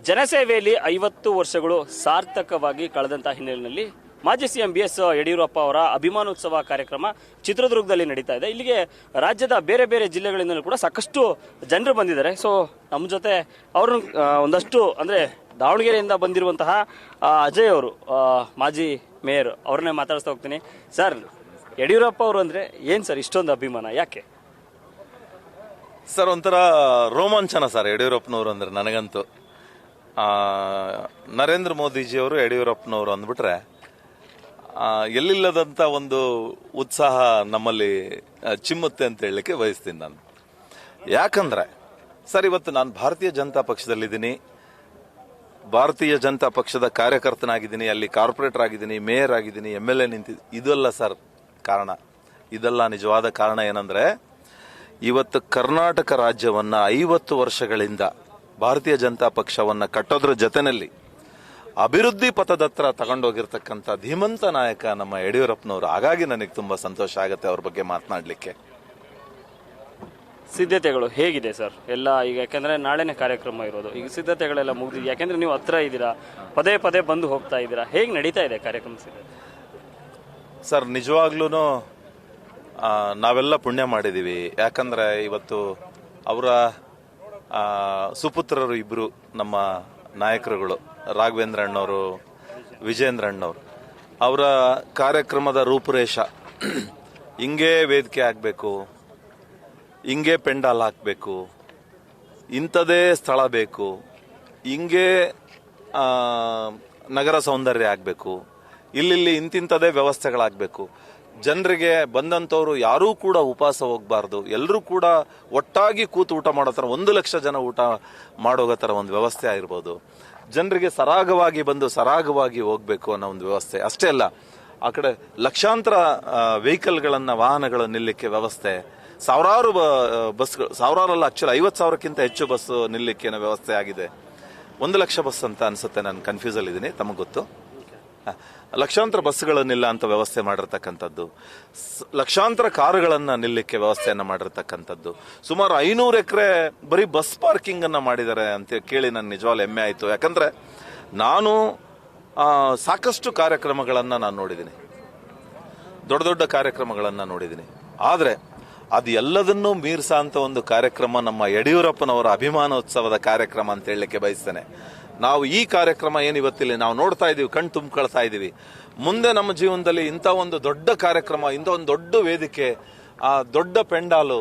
ಜನಸೇವೆಯಲ್ಲಿ 50 ವರ್ಷಗಳು ಸಾರ್ಥಕವಾಗಿ ಕಳೆದಂತಹ ಹಿನ್ನೆಲೆಯಲ್ಲಿ ಮಾಜಿ ಸಿಎಂ BS ಯಡಿಯೂರಪ್ಪ ಅವರ ಅಭಿಮಾನೋತ್ಸವ ಕಾರ್ಯಕ್ರಮ ಚಿತ್ರದುರ್ಗದಲ್ಲಿ ನಡೀತಾ ಇದೆ. ಇಲ್ಲಿಗೆ ರಾಜ್ಯದ ಬೇರೆ ಬೇರೆ ಜಿಲ್ಲೆಗಳಿಂದಲೂ ಕೂಡ ಸಾಕಷ್ಟು ಜನರು ಬಂದಿದ್ದಾರೆ. ಸೊ ನಮ್ಮ ಜೊತೆ ಅವರು ಒಂದಷ್ಟು ಅಂದ್ರೆ ದಾವಣಗೆರೆಯಿಂದ ಬಂದಿರುವಂತಹ ಅಜಯ್ ಅವರು, ಮಾಜಿ ಮೇಯರ್, ಅವ್ರನ್ನೇ ಮಾತಾಡಿಸ್ತಾ ಹೋಗ್ತೀನಿ. ಸರ್, ಯಡಿಯೂರಪ್ಪ ಅವರು ಅಂದ್ರೆ ಏನ್ ಸರ್ ಇಷ್ಟೊಂದು ಅಭಿಮಾನ, ಯಾಕೆ ಸರ್? ಒಂಥರ ರೋಮಾಂಚನ ಸರ್ ಯಡಿಯೂರಪ್ಪನವರು ಅಂದ್ರೆ ನನಗಂತೂ. ನರೇಂದ್ರ ಮೋದಿಜಿಯವರು ಯಡಿಯೂರಪ್ಪನವರು ಅಂದ್ಬಿಟ್ರೆ ಎಲ್ಲಿಲ್ಲದಂತ ಒಂದು ಉತ್ಸಾಹ ನಮ್ಮಲ್ಲಿ ಚಿಮ್ಮುತ್ತೆ ಅಂತ ಹೇಳಲಿಕ್ಕೆ ಬಯಸ್ತೀನಿ ನಾನು. ಯಾಕಂದ್ರೆ ಸರ್, ಇವತ್ತು ನಾನು ಭಾರತೀಯ ಜನತಾ ಪಕ್ಷದಲ್ಲಿದ್ದೀನಿ, ಭಾರತೀಯ ಜನತಾ ಪಕ್ಷದ ಕಾರ್ಯಕರ್ತನಾಗಿದ್ದೀನಿ, ಅಲ್ಲಿ ಕಾರ್ಪೊರೇಟರ್ ಆಗಿದ್ದೀನಿ, ಮೇಯರ್ ಆಗಿದ್ದೀನಿ, MLA ನಿಂತಿದ್ದೀನಿ. ಇದಲ್ಲ ಸರ್ ಕಾರಣ. ಇದೆಲ್ಲ ನಿಜವಾದ ಕಾರಣ ಏನಂದ್ರೆ, ಇವತ್ತು ಕರ್ನಾಟಕ ರಾಜ್ಯವನ್ನ 50 ವರ್ಷಗಳಿಂದ ಭಾರತೀಯ ಜನತಾ ಪಕ್ಷವನ್ನ ಕಟ್ಟೋದ್ರ ಜೊತೆನಲ್ಲಿ ಅಭಿವೃದ್ಧಿ ಪಥದತ್ರ ತಗೊಂಡೋಗಿರ್ತಕ್ಕಂಥ ಧೀಮಂತ ನಾಯಕ ನಮ್ಮ ಯಡಿಯೂರಪ್ಪನವರು. ಹಾಗಾಗಿ ನನಗೆ ತುಂಬಾ ಸಂತೋಷ ಆಗುತ್ತೆ ಅವ್ರ ಬಗ್ಗೆ ಮಾತನಾಡಲಿಕ್ಕೆ. ಸಿದ್ಧತೆಗಳು ಹೇಗಿದೆ ಸರ್ ಎಲ್ಲ? ಈಗ ಯಾಕಂದ್ರೆ ನಾಳೆನೇ ಕಾರ್ಯಕ್ರಮ ಇರೋದು, ಈಗ ಸಿದ್ಧತೆಗಳೆಲ್ಲ ಮುಗಿದಿದೆ. ಯಾಕಂದ್ರೆ ನೀವು ಹತ್ರ ಇದ್ದೀರಾ, ಪದೇ ಪದೇ ಬಂದು ಹೋಗ್ತಾ ಇದ್ದೀರಾ, ಹೇಗೆ ನಡೀತಾ ಇದೆ ಕಾರ್ಯಕ್ರಮ ಸಿದ್ಧತೆ? ಸರ್, ನಿಜವಾಗ್ಲೂ ನಾವೆಲ್ಲ ಪುಣ್ಯ ಮಾಡಿದೀವಿ. ಯಾಕಂದ್ರೆ ಇವತ್ತು ಅವರ ಸುಪುತ್ರರು ಇಬ್ರು ನಮ್ಮ ನಾಯಕರುಗಳು, ರಾಘವೇಂದ್ರ ಅಣ್ಣವರು, ವಿಜೇಂದ್ರ ಅಣ್ಣವರು, ಅವರ ಕಾರ್ಯಕ್ರಮದ ರೂಪುರೇಷ ಹಿಂಗೇ ವೇದಿಕೆ ಆಗ್ಬೇಕು, ಹಿಂಗೆ ಪೆಂಡಾಲ್ ಹಾಕ್ಬೇಕು, ಇಂಥದೇ ಸ್ಥಳ ಬೇಕು, ಹಿಂಗೆ ನಗರ ಸೌಂದರ್ಯ ಆಗ್ಬೇಕು, ಇಲ್ಲಿ ಇಂತಿಂಥದೇ ವ್ಯವಸ್ಥೆಗಳಾಗಬೇಕು, ಜನರಿಗೆ ಬಂದಂಥವ್ರು ಯಾರೂ ಕೂಡ ಉಪವಾಸ ಹೋಗ್ಬಾರ್ದು, ಎಲ್ಲರೂ ಕೂಡ ಒಟ್ಟಾಗಿ ಕೂತು ಊಟ ಮಾಡೋ ಥರ 1 ಲಕ್ಷ ಜನ ಊಟ ಮಾಡೋಗೋ ಥರ ಒಂದು ವ್ಯವಸ್ಥೆ ಆಗಿರ್ಬೋದು, ಜನರಿಗೆ ಸರಾಗವಾಗಿ ಬಂದು ಸರಾಗವಾಗಿ ಹೋಗ್ಬೇಕು ಅನ್ನೋ ಒಂದು ವ್ಯವಸ್ಥೆ. ಅಷ್ಟೇ ಅಲ್ಲ, ಆ ಕಡೆ ಲಕ್ಷಾಂತರ ವೆಹಿಕಲ್ಗಳನ್ನ, ವಾಹನಗಳು ನಿಲ್ಲಕ್ಕೆ ವ್ಯವಸ್ಥೆ, ಸಾವಿರಾರು ಬಸ್ಗಳು, ಸಾವಿರಾರಲ್ಲ ಆಕ್ಚುಲಿ 50,000ಕ್ಕಿಂತ ಹೆಚ್ಚು ಬಸ್ ನಿಲ್ಲಕ್ಕೆ ವ್ಯವಸ್ಥೆ ಆಗಿದೆ. 1 ಲಕ್ಷ ಬಸ್ ಅಂತ ಅನ್ಸುತ್ತೆ, ನಾನು ಕನ್ಫ್ಯೂಸ್ ಅಲ್ಲಿ ಇದ್ದೀನಿ, ತಮಗೆ ಗೊತ್ತು. ಲಕ್ಷಾಂತರ ಬಸ್ಗಳು ನಿಲ್ಲ ಅಂತ ವ್ಯವಸ್ಥೆ ಮಾಡಿರ್ತಕ್ಕಂಥದ್ದು, ಲಕ್ಷಾಂತರ ಕಾರುಗಳನ್ನ ನಿಲ್ಲಕ್ಕೆ ವ್ಯವಸ್ಥೆಯನ್ನ ಮಾಡಿರ್ತಕ್ಕಂಥದ್ದು, ಸುಮಾರು 500 ಎಕರೆ ಬರೀ ಬಸ್ ಪಾರ್ಕಿಂಗ್ ಅನ್ನ ಮಾಡಿದ್ದಾರೆ ಅಂತ ಕೇಳಿ ನನ್ಗೆ ನಿಜವಾಗ್ಲೂ ಹೆಮ್ಮೆ ಆಯ್ತು. ಯಾಕಂದ್ರೆ ನಾನು ಸಾಕಷ್ಟು ಕಾರ್ಯಕ್ರಮಗಳನ್ನ ನಾನು ನೋಡಿದ್ದೀನಿ, ದೊಡ್ಡ ದೊಡ್ಡ ಕಾರ್ಯಕ್ರಮಗಳನ್ನ ನೋಡಿದ್ದೀನಿ. ಆದ್ರೆ ಅದು ಎಲ್ಲದನ್ನೂ ಮೀರ್ಸ ಅಂತ ಒಂದು ಕಾರ್ಯಕ್ರಮ ನಮ್ಮ ಯಡಿಯೂರಪ್ಪನವರ ಅಭಿಮಾನೋತ್ಸವದ ಕಾರ್ಯಕ್ರಮ ಅಂತ ಹೇಳಲಿಕ್ಕೆ ಬಯಸ್ತೇನೆ. ನಾವು ಈ ಕಾರ್ಯಕ್ರಮ ಏನು ಇವತ್ತಿಲ್ಲಿ ನಾವು ನೋಡ್ತಾ ಇದೀವಿ, ಕಣ್ ತುಂಬಿಕೊಳ್ತಾ ಇದೀವಿ, ಮುಂದೆ ನಮ್ಮ ಜೀವನದಲ್ಲಿ ಇಂಥ ಒಂದು ದೊಡ್ಡ ಕಾರ್ಯಕ್ರಮ, ಇಂಥ ಒಂದು ದೊಡ್ಡ ವೇದಿಕೆ, ಆ ದೊಡ್ಡ ಪೆಂಡಾಲು,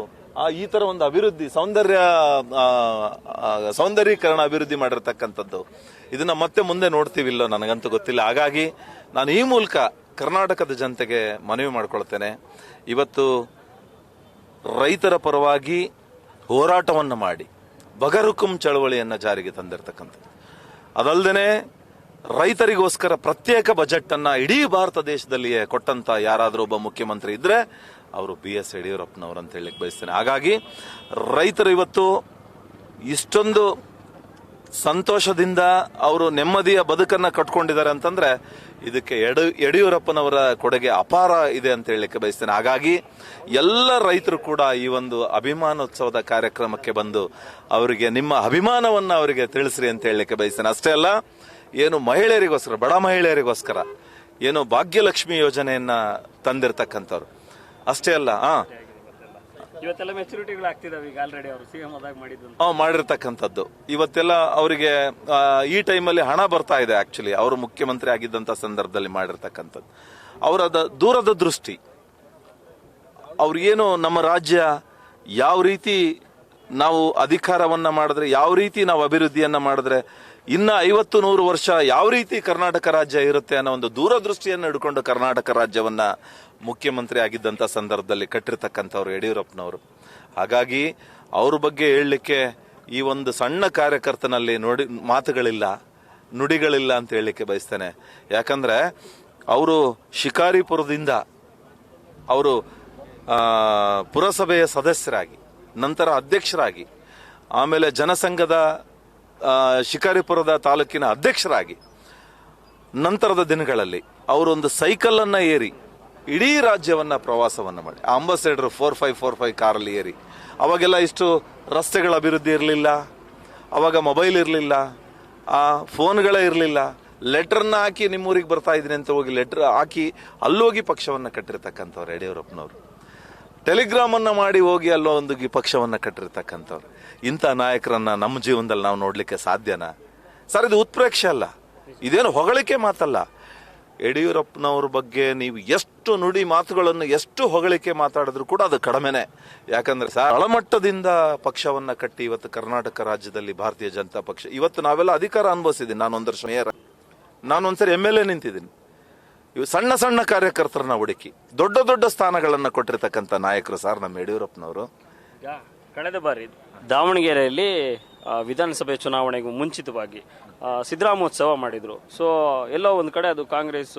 ಈ ತರ ಒಂದು ಅಭಿವೃದ್ಧಿ, ಸೌಂದರ್ಯೀಕರಣ ಅಭಿವೃದ್ಧಿ ಮಾಡಿರ್ತಕ್ಕಂಥದ್ದು, ಇದನ್ನ ಮತ್ತೆ ಮುಂದೆ ನೋಡ್ತೀವಿಲ್ಲೋ ನನಗಂತೂ ಗೊತ್ತಿಲ್ಲ. ಹಾಗಾಗಿ ನಾನು ಈ ಮೂಲಕ ಕರ್ನಾಟಕದ ಜನತೆಗೆ ಮನವಿ ಮಾಡ್ಕೊಳ್ತೇನೆ, ಇವತ್ತು ರೈತರ ಪರವಾಗಿ ಹೋರಾಟವನ್ನು ಮಾಡಿ ಬಗರುಕುಂ ಚಳವಳಿಯನ್ನ ಜಾರಿಗೆ ತಂದಿರತಕ್ಕಂಥದ್ದು, ಅದಲ್ಲದೆ ರೈತರಿಗೋಸ್ಕರ ಪ್ರತ್ಯೇಕ ಬಜೆಟ್ ಅನ್ನ ಇಡೀ ಭಾರತ ದೇಶದಲ್ಲಿಯೇ ಕೊಟ್ಟಂತ ಯಾರಾದರೂ ಒಬ್ಬ ಮುಖ್ಯಮಂತ್ರಿ ಇದ್ರೆ ಅವರು BS ಯಡಿಯೂರಪ್ಪನವರು ಅಂತ ಹೇಳಲಿಕ್ಕೆ ಬಯಸ್ತೇನೆ. ಹಾಗಾಗಿ ರೈತರು ಇವತ್ತು ಇಷ್ಟೊಂದು ಸಂತೋಷದಿಂದ ಅವರು ನೆಮ್ಮದಿಯ ಬದುಕನ್ನ ಕಟ್ಕೊಂಡಿದ್ದಾರೆ ಅಂತಂದ್ರೆ ಇದಕ್ಕೆ ಯಡಿಯೂರಪ್ಪನವರ ಕೊಡುಗೆ ಅಪಾರ ಇದೆ ಅಂತ ಹೇಳಲಿಕ್ಕೆ ಬಯಸ್ತೇನೆ. ಹಾಗಾಗಿ ಎಲ್ಲ ರೈತರು ಕೂಡ ಈ ಒಂದು ಅಭಿಮಾನೋತ್ಸವದ ಕಾರ್ಯಕ್ರಮಕ್ಕೆ ಬಂದು ಅವರಿಗೆ ನಿಮ್ಮ ಅಭಿಮಾನವನ್ನ ಅವರಿಗೆ ತಿಳಿಸ್ರಿ ಅಂತ ಹೇಳಲಿಕ್ಕೆ ಬಯಸ್ತೇನೆ. ಅಷ್ಟೇ ಅಲ್ಲ, ಏನು ಮಹಿಳೆಯರಿಗೋಸ್ಕರ, ಬಡ ಮಹಿಳೆಯರಿಗೋಸ್ಕರ ಏನು ಭಾಗ್ಯಲಕ್ಷ್ಮಿ ಯೋಜನೆಯನ್ನ ತಂದಿರತಕ್ಕಂಥವ್ರು, ಅಷ್ಟೇ ಅಲ್ಲ, ಇವತ್ತೆಲ್ಲ ಮೆಚುರಿಟಿಗಳು ಆಗ್ತಿದಾವೆ, ಈಗ ಆಲ್ರೆಡಿ ಅವರು ಸಿಎಂ ಆದಾಗ ಮಾಡಿರ್ತಕ್ಕಂಥದ್ದು. ಇವತ್ತೆಲ್ಲ ಅವರಿಗೆ ಈ ಟೈಮಲ್ಲಿ ಹಣ ಬರ್ತಾ ಇದೆ. ಆಕ್ಚುಲಿ ಅವರು ಮುಖ್ಯಮಂತ್ರಿ ಆಗಿದ್ದಂತ ಸಂದರ್ಭದಲ್ಲಿ ಮಾಡಿರ್ತಕ್ಕಂಥದ್ದು ಅವರ ದೂರದ ದೃಷ್ಟಿ, ಅವ್ರಿಗೇನು ನಮ್ಮ ರಾಜ್ಯ ಯಾವ ರೀತಿ ನಾವು ಅಧಿಕಾರವನ್ನ ಮಾಡಿದ್ರೆ, ಯಾವ ರೀತಿ ನಾವು ಅಭಿವೃದ್ಧಿಯನ್ನ ಮಾಡಿದ್ರೆ ಇನ್ನ 50-100 ವರ್ಷ ಯಾವ ರೀತಿ ಕರ್ನಾಟಕ ರಾಜ್ಯ ಇರುತ್ತೆ ಅನ್ನೋ ಒಂದು ದೂರದೃಷ್ಟಿಯನ್ನು ಹಿಡ್ಕೊಂಡು ಕರ್ನಾಟಕ ರಾಜ್ಯವನ್ನ ಮುಖ್ಯಮಂತ್ರಿ ಆಗಿದ್ದಂತ ಸಂದರ್ಭದಲ್ಲಿ ಕಟ್ಟಿರ್ತಕ್ಕಂಥವ್ರು ಯಡಿಯೂರಪ್ಪನವರು. ಹಾಗಾಗಿ ಅವ್ರ ಬಗ್ಗೆ ಹೇಳಲಿಕ್ಕೆ ಈ ಒಂದು ಸಣ್ಣ ಕಾರ್ಯಕರ್ತನಲ್ಲಿ ಮಾತುಗಳಿಲ್ಲ, ನುಡಿಗಳಿಲ್ಲ ಅಂತ ಹೇಳಲಿಕ್ಕೆ ಬಯಸ್ತೇನೆ. ಯಾಕಂದ್ರೆ ಅವರು ಶಿಕಾರಿಪುರದಿಂದ ಅವರು ಪುರಸಭೆಯ ಸದಸ್ಯರಾಗಿ, ನಂತರ ಅಧ್ಯಕ್ಷರಾಗಿ, ಆಮೇಲೆ ಜನಸಂಘದ ಶಿಕಾರಿಪುರದ ತಾಲೂಕಿನ ಅಧ್ಯಕ್ಷರಾಗಿ, ನಂತರದ ದಿನಗಳಲ್ಲಿ ಅವರೊಂದು ಸೈಕಲ್ ಅನ್ನ ಏರಿ ಇಡೀ ರಾಜ್ಯವನ್ನ ಪ್ರವಾಸವನ್ನ ಮಾಡಿ, ಅಂಬಾಸೆಡರ್ 4545 ಕಾರಲ್ಲಿ ಏರಿ, ಅವಾಗೆಲ್ಲ ಇಷ್ಟು ರಸ್ತೆಗಳ ಅಭಿವೃದ್ಧಿ ಇರಲಿಲ್ಲ, ಅವಾಗ ಮೊಬೈಲ್ ಇರಲಿಲ್ಲ, ಫೋನ್ಗಳೇ ಇರಲಿಲ್ಲ. ಲೆಟರ್ನ ಹಾಕಿ ನಿಮ್ಮೂರಿಗೆ ಬರ್ತಾ ಇದ್ದೀನಿ ಅಂತ ಹೋಗಿ ಲೆಟರ್ ಹಾಕಿ ಅಲ್ಲೋಗಿ ಪಕ್ಷವನ್ನು ಕಟ್ಟಿರ್ತಕ್ಕಂಥವ್ರು ಯಡಿಯೂರಪ್ಪನವರು. ಟೆಲಿಗ್ರಾಮನ್ನು ಮಾಡಿ ಹೋಗಿ ಅಲ್ಲೋ ಒಂದು ಪಕ್ಷವನ್ನು ಕಟ್ಟಿರ್ತಕ್ಕಂಥವ್ರು. ಇಂಥ ನಾಯಕರನ್ನ ನಮ್ಮ ಜೀವನದಲ್ಲಿ ನಾವು ನೋಡಲಿಕ್ಕೆ ಸಾಧ್ಯನಾ ಸರ್? ಇದು ಉತ್ಪ್ರೇಕ್ಷೆ ಅಲ್ಲ, ಇದೇನು ಹೊಗಳಿಕೆ ಮಾತಲ್ಲ. ಯಡಿಯೂರಪ್ಪನವ್ರ ಬಗ್ಗೆ ನೀವು ಎಷ್ಟು ನುಡಿ ಮಾತುಗಳನ್ನು ಎಷ್ಟು ಹೊಗಳಿಕೆ ಮಾತಾಡಿದ್ರು ಕೂಡ ಅದು ಕಡಿಮೆನೆ. ಯಾಕಂದ್ರೆ ತಳಮಟ್ಟದಿಂದ ಪಕ್ಷವನ್ನ ಕಟ್ಟಿ ಇವತ್ತು ಕರ್ನಾಟಕ ರಾಜ್ಯದಲ್ಲಿ ಭಾರತೀಯ ಜನತಾ ಪಕ್ಷ ಇವತ್ತು ನಾವೆಲ್ಲ ಅಧಿಕಾರ ಅನುಭವಿಸಿದ್ದೀನಿ. ನಾನು 1 ವರ್ಷ ಮೇಯರ್, ನಾನೊಂದ್ಸರಿ MLA ನಿಂತಿದ್ದೀನಿ. ಇವು ಸಣ್ಣ ಸಣ್ಣ ಕಾರ್ಯಕರ್ತರನ್ನ ಹುಡುಕಿ ದೊಡ್ಡ ದೊಡ್ಡ ಸ್ಥಾನಗಳನ್ನ ಕೊಟ್ಟಿರ್ತಕ್ಕಂಥ ನಾಯಕರು ಸರ್ ನಮ್ಮ ಯಡಿಯೂರಪ್ಪನವರು. ಕಳೆದ ಬಾರಿ ದಾವಣಗೆರೆಯಲ್ಲಿ ವಿಧಾನಸಭೆ ಚುನಾವಣೆಗೂ ಮುಂಚಿತವಾಗಿ ಸಿದ್ದರಾಮೋತ್ಸವ ಮಾಡಿದ್ರು. ಸೊ ಎಲ್ಲೋ ಒಂದು ಕಡೆ ಅದು ಕಾಂಗ್ರೆಸ್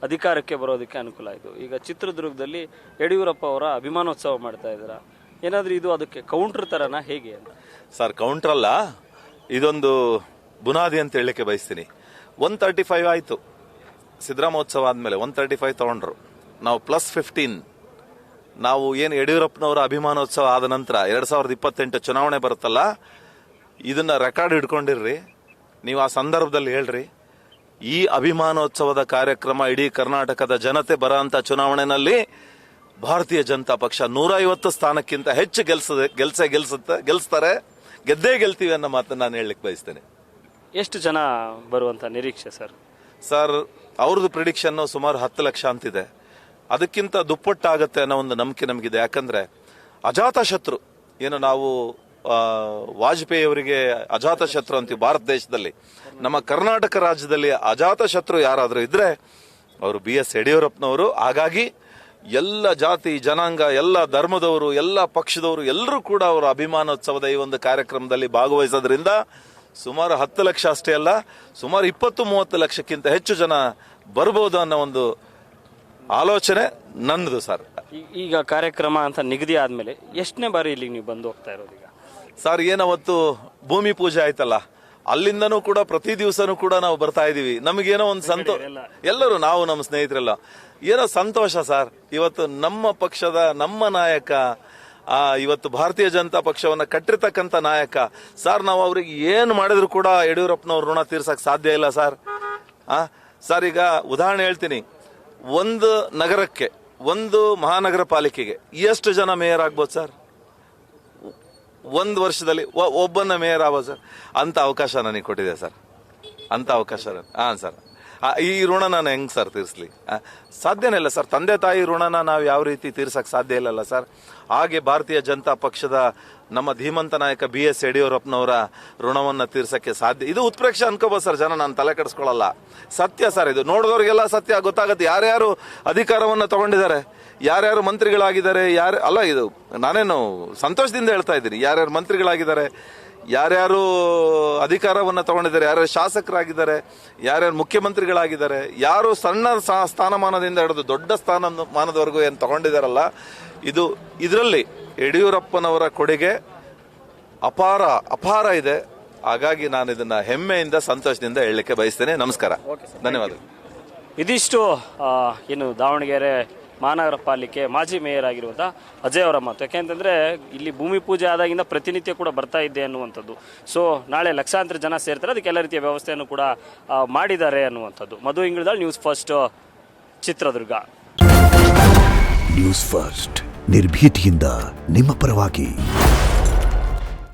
ಅಧಿಕಾರಕ್ಕೆ ಬರೋದಕ್ಕೆ ಅನುಕೂಲ ಆಯಿತು. ಈಗ ಚಿತ್ರದುರ್ಗದಲ್ಲಿ ಯಡಿಯೂರಪ್ಪ ಅವರ ಅಭಿಮಾನೋತ್ಸವ ಮಾಡ್ತಾ ಇದ್ದಾರೆ. ಏನಾದ್ರೂ ಇದು ಅದಕ್ಕೆ ಕೌಂಟರ್ ತರನ ಹೇಗೆ ಅಂತ? ಸರ್ ಕೌಂಟರ್ ಅಲ್ಲ, ಇದೊಂದು ಬುನಾದಿ ಅಂತ ಹೇಳಲಿಕ್ಕೆ ಬಯಸ್ತೀನಿ. 135 ಆಯ್ತು ಸಿದ್ದರಾಮೋತ್ಸವ ಆದ್ಮೇಲೆ, 135 ತಗೊಂಡ್ರು. ನಾವು +15 ನಾವು ಏನು ಯಡಿಯೂರಪ್ಪನವರ ಅಭಿಮಾನೋತ್ಸವ ಆದ ನಂತರ 2028 ಚುನಾವಣೆ ಬರುತ್ತಲ್ಲ, ಇದನ್ನ ರೆಕಾರ್ಡ್ ಇಟ್ಕೊಂಡಿರ್ರಿ. ನೀವು ಆ ಸಂದರ್ಭದಲ್ಲಿ ಹೇಳ್ರಿ, ಈ ಅಭಿಮಾನೋತ್ಸವದ ಕಾರ್ಯಕ್ರಮ ಇಡೀ ಕರ್ನಾಟಕದ ಜನತೆ ಬರೋಂಥ ಚುನಾವಣೆಯಲ್ಲಿ ಭಾರತೀಯ ಜನತಾ ಪಕ್ಷ 150 ಸ್ಥಾನಕ್ಕಿಂತ ಹೆಚ್ಚು ಗೆಲ್ಸ್ತಾರೆ, ಗೆದ್ದೇ ಗೆಲ್ತೀವಿ ಅನ್ನೋ ಮಾತನ್ನ ನಾನು ಹೇಳಲಿಕ್ಕೆ ಬಯಸ್ತೇನೆ. ಎಷ್ಟು ಜನ ಬರುವಂತ ನಿರೀಕ್ಷೆ ಸರ್? ಸರ್ ಅವ್ರದ್ದು ಪ್ರಿಡಿಕ್ಷನ್ ಸುಮಾರು 10 ಲಕ್ಷ ಅಂತಿದೆ. ಅದಕ್ಕಿಂತ ದುಪ್ಪಟ್ಟಾಗತ್ತೆ ಅನ್ನೋ ಒಂದು ನಂಬಿಕೆ ನಮಗಿದೆ. ಯಾಕಂದ್ರೆ ಅಜಾತ ಶತ್ರು ಏನು ನಾವು ವಾಜಪೇಯಿ ಅವರಿಗೆ ಅಜಾತ ಶತ್ರು ಅಂತೀವಿ ಭಾರತ ದೇಶದಲ್ಲಿ. ನಮ್ಮ ಕರ್ನಾಟಕ ರಾಜ್ಯದಲ್ಲಿ ಅಜಾತ ಶತ್ರು ಯಾರಾದ್ರೂ ಇದ್ರೆ ಅವರು BS ಯಡಿಯೂರಪ್ಪನವರು. ಹಾಗಾಗಿ ಎಲ್ಲ ಜಾತಿ ಜನಾಂಗ, ಎಲ್ಲ ಧರ್ಮದವರು, ಎಲ್ಲ ಪಕ್ಷದವರು ಎಲ್ಲರೂ ಕೂಡ ಅವರ ಅಭಿಮಾನೋತ್ಸವದ ಈ ಒಂದು ಕಾರ್ಯಕ್ರಮದಲ್ಲಿ ಭಾಗವಹಿಸೋದ್ರಿಂದ ಸುಮಾರು 10 ಲಕ್ಷ ಅಷ್ಟೇ ಅಲ್ಲ, ಸುಮಾರು 20-30 ಲಕ್ಷಕ್ಕಿಂತ ಹೆಚ್ಚು ಜನ ಬರ್ಬೋದು ಅನ್ನೋ ಒಂದು ಆಲೋಚನೆ ನನ್ನದು ಸರ್. ಈಗ ಕಾರ್ಯಕ್ರಮ ಅಂತ ನಿಗದಿ ಆದ್ಮೇಲೆ ಎಷ್ಟನೇ ಬಾರಿ ಇಲ್ಲಿಗೆ ನೀವು ಬಂದು ಹೋಗ್ತಾ ಇರೋದು? ಈಗ ಸರ್ ಏನವತ್ತು ಭೂಮಿ ಪೂಜೆ ಆಯ್ತಲ್ಲ, ಅಲ್ಲಿಂದನೂ ಕೂಡ ಪ್ರತಿ ದಿವಸನೂ ಕೂಡ ನಾವು ಬರ್ತಾ ಇದೀವಿ. ನಮಗೇನೋ ಒಂದು ಎಲ್ಲರೂ ನಾವು ನಮ್ಮ ಸ್ನೇಹಿತರೆಲ್ಲ ಏನೋ ಸಂತೋಷ ಸರ್. ಇವತ್ತು ನಮ್ಮ ಪಕ್ಷದ ನಮ್ಮ ನಾಯಕ, ಇವತ್ತು ಭಾರತೀಯ ಜನತಾ ಪಕ್ಷವನ್ನ ಕಟ್ಟಿರ್ತಕ್ಕಂಥ ನಾಯಕ ಸರ್. ನಾವು ಅವ್ರಿಗೆ ಏನು ಮಾಡಿದ್ರು ಕೂಡ ಯಡಿಯೂರಪ್ಪನವ್ರ ಋಣ ತೀರ್ಸಕ್ ಸಾಧ್ಯ ಇಲ್ಲ ಸರ್. ಸರ್ ಈಗ ಉದಾಹರಣೆ ಹೇಳ್ತೀನಿ, ಒಂದು ನಗರಕ್ಕೆ, ಒಂದು ಮಹಾನಗರ ಪಾಲಿಕೆಗೆ ಎಷ್ಟು ಜನ ಮೇಯರ್ ಆಗ್ಬೋದು ಸರ್? 1 ವರ್ಷದಲ್ಲಿ ಒಬ್ಬನ ಮೇಯರ್ ಆಗ್ಬೋದು ಸರ್. ಅಂತ ಅವಕಾಶ ನನಗೆ ಕೊಟ್ಟಿದೆ ಸರ್, ಅಂತ ಅವಕಾಶ. ಸರ್ ಈ ಋಣ ನಾನು ಹೆಂಗ್ ಸರ್ ತೀರ್ಸ್ಲಿ? ಸಾಧ್ಯನೇ ಇಲ್ಲ ಸರ್. ತಂದೆ ತಾಯಿ ಋಣನ ನಾವು ಯಾವ ರೀತಿ ತೀರ್ಸಕ್ ಸಾಧ್ಯ ಇಲ್ಲಲ್ಲ ಸರ್. ಹಾಗೆ ಭಾರತೀಯ ಜನತಾ ಪಕ್ಷದ ನಮ್ಮ ಧೀಮಂತ ನಾಯಕ BS ಯಡಿಯೂರಪ್ಪನವರ ಋಣವನ್ನ ತೀರ್ಸಕ್ಕೆ ಸಾಧ್ಯ. ಇದು ಉತ್ಪ್ರೇಕ್ಷೆ ಅನ್ಕೋಬಹುದು ಸರ್ ಜನ, ನಾನು ತಲೆ ಕೆಡಿಸ್ಕೊಳ್ಳಲ್ಲ. ಸತ್ಯ ಸರ್, ಇದು ನೋಡಿದವ್ರಿಗೆಲ್ಲ ಸತ್ಯ ಗೊತ್ತಾಗುತ್ತೆ. ಯಾರ್ಯಾರು ಅಧಿಕಾರವನ್ನ ತಗೊಂಡಿದ್ದಾರೆ, ಯಾರ್ಯಾರು ಮಂತ್ರಿಗಳಾಗಿದ್ದಾರೆ, ಅಲ್ಲ ಇದು ನಾನೇನು ಸಂತೋಷದಿಂದ ಹೇಳ್ತಾ ಇದ್ದೀನಿ. ಯಾರ್ಯಾರು ಮಂತ್ರಿಗಳಾಗಿದ್ದಾರೆ, ಯಾರ್ಯಾರು ಅಧಿಕಾರವನ್ನ ತಗೊಂಡಿದ್ದಾರೆ, ಯಾರ್ಯಾರು ಶಾಸಕರಾಗಿದ್ದಾರೆ, ಯಾರ್ಯಾರು ಮುಖ್ಯಮಂತ್ರಿಗಳಾಗಿದ್ದಾರೆ, ಯಾರು ಸಣ್ಣ ಸ್ಥಾನಮಾನದಿಂದ ಹಿಡಿದು ದೊಡ್ಡ ಸ್ಥಾನಮಾನದವರೆಗೂ ಏನು ತಗೊಂಡಿದ್ದಾರಲ್ಲ, ಇದರಲ್ಲಿ ಯಡಿಯೂರಪ್ಪನವರ ಕೊಡುಗೆ ಅಪಾರ ಇದೆ. ಹಾಗಾಗಿ ನಾನು ಇದನ್ನ ಹೆಮ್ಮೆಯಿಂದ ಸಂತೋಷದಿಂದ ಹೇಳಲಿಕ್ಕೆ ಬಯಸ್ತೇನೆ. ನಮಸ್ಕಾರ, ಧನ್ಯವಾದಗಳು. ಇದಿಷ್ಟು ಏನು ದಾವಣಗೆರೆ ಮಹಾನಗರ ಪಾಲಿಕೆ ಮಾಜಿ ಮೇಯರ್ ಆಗಿರುವಂಥ ಅಜಯ್ ಅವರ ಮಾತು. ಯಾಕೆಂತಂದರೆ ಇಲ್ಲಿ ಭೂಮಿ ಪೂಜೆ ಆದಾಗಿಂದ ಪ್ರತಿನಿತ್ಯ ಕೂಡ ಬರ್ತಾ ಇದ್ದೆ ಅನ್ನುವಂಥದ್ದು. ಸೊ ನಾಳೆ ಲಕ್ಷಾಂತರ ಜನ ಸೇರ್ತಾರೆ, ಅದಕ್ಕೆ ಎಲ್ಲ ರೀತಿಯ ವ್ಯವಸ್ಥೆಯನ್ನು ಕೂಡ ಮಾಡಿದ್ದಾರೆ ಅನ್ನುವಂಥದ್ದು. Madhu Ingaldal, News First, Chitradurga. News First ನಿರ್ಭೀತಿಯಿಂದ ನಿಮ್ಮ ಪರವಾಗಿ.